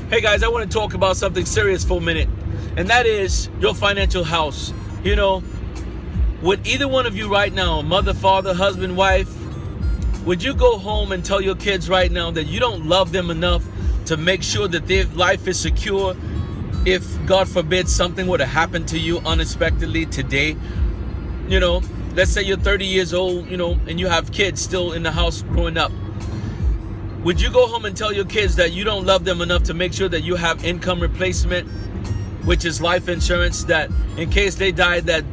Hey guys, I want to talk about something serious for a minute, and that is your financial house. You know, would either one of you right now, mother, father, husband, wife, would you go home and tell your kids right now that you don't love them enough to make sure that their life is secure if, God forbid, something were to happen to you unexpectedly today? You know, let's say you're 30 years old, and you have kids still in the house growing up. Would you go home and tell your kids that you don't love them enough to make sure that you have income replacement, which is life insurance, that in case they die, that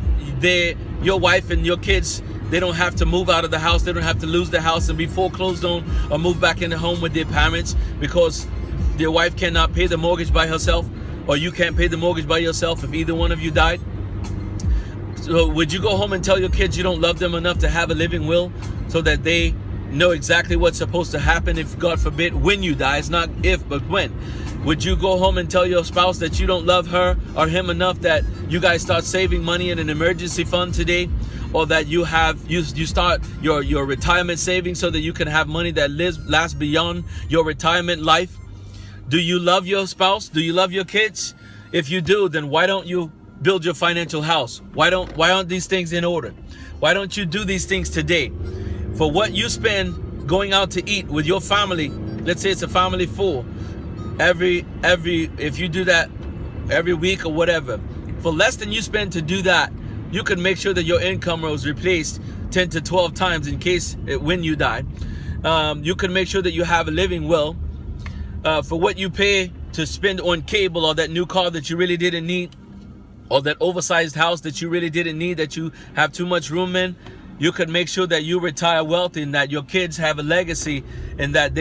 your wife and your kids, they don't have to move out of the house, they don't have to lose the house and be foreclosed on or move back in the home with their parents because their wife cannot pay the mortgage by herself, or you can't pay the mortgage by yourself if either one of you died? So would you go home and tell your kids you don't love them enough to have a living will so that they know exactly what's supposed to happen if, God forbid, when you die? It's not if, but when. Would you go home and tell your spouse that you don't love her or him enough that you guys start saving money in an emergency fund today, or that you start your retirement savings so that you can have money that lasts beyond your retirement life? Do you love your spouse? Do you love your kids? If you do, then why don't you build your financial house? Why aren't these things in order? Why don't you do these things today? For what you spend going out to eat with your family, let's say it's a family full, if you do that every week or whatever, for less than you spend to do that, you can make sure that your income was replaced 10 to 12 times in case when you die. You can make sure that you have a living will. For what you pay to spend on cable, or that new car that you really didn't need, or that oversized house that you really didn't need, that you have too much room in, you could make sure that you retire wealthy and that your kids have a legacy, and that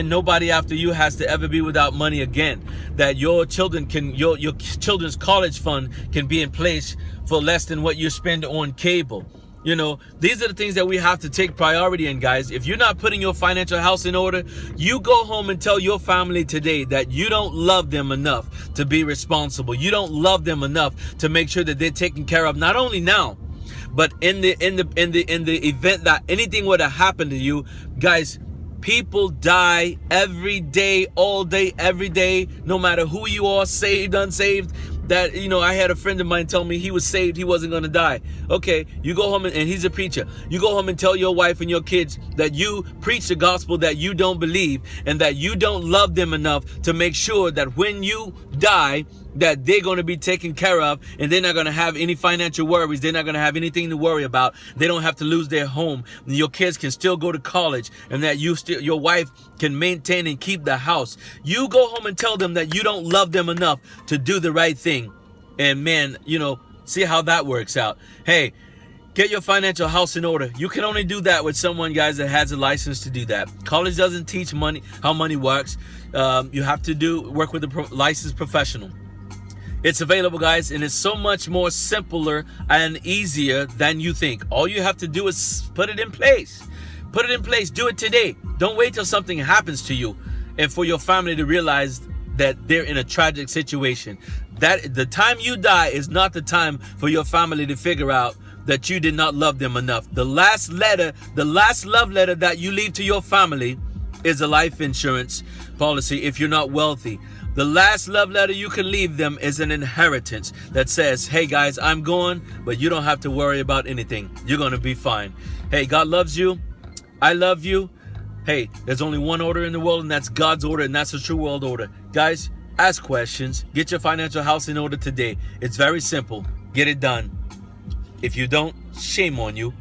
nobody after you has to ever be without money again. That your children's college fund can be in place for less than what you spend on cable. These are the things that we have to take priority in, guys. If you're not putting your financial house in order, you go home and tell your family today that you don't love them enough to be responsible. You don't love them enough to make sure that they're taken care of, not only now, but in the event that anything were to happen to you. Guys, people die every day, all day, every day, no matter who you are, saved, unsaved. That, I had a friend of mine tell me he was saved, he wasn't going to die. Okay, you go home and he's a preacher. You go home and tell your wife and your kids that you preach the gospel that you don't believe, and that you don't love them enough to make sure that when you die, that they're going to be taken care of, and they're not going to have any financial worries. They're not going to have anything to worry about. They don't have to lose their home. Your kids can still go to college, and that your wife can maintain and keep the house. You go home and tell them that you don't love them enough to do the right thing. And man, see how that works out. Hey, get your financial house in order. You can only do that with someone, guys, that has a license to do that. College doesn't teach how money works. You have to work with a licensed professional. It's available, guys, and it's so much more simpler and easier than you think. All you have to do is put it in place. Put it in place. Do it today. Don't wait till something happens to you and for your family to realize that they're in a tragic situation. That the time you die is not the time for your family to figure out that you did not love them enough. The last love letter that you leave to your family is a life insurance policy if you're not wealthy. The last love letter you can leave them is an inheritance that says, hey guys, I'm gone, but you don't have to worry about anything. You're going to be fine. Hey, God loves you. I love you. Hey, there's only one order in the world, and that's God's order, and that's the true world order. Guys, ask questions. Get your financial house in order today. It's very simple. Get it done. If you don't, shame on you.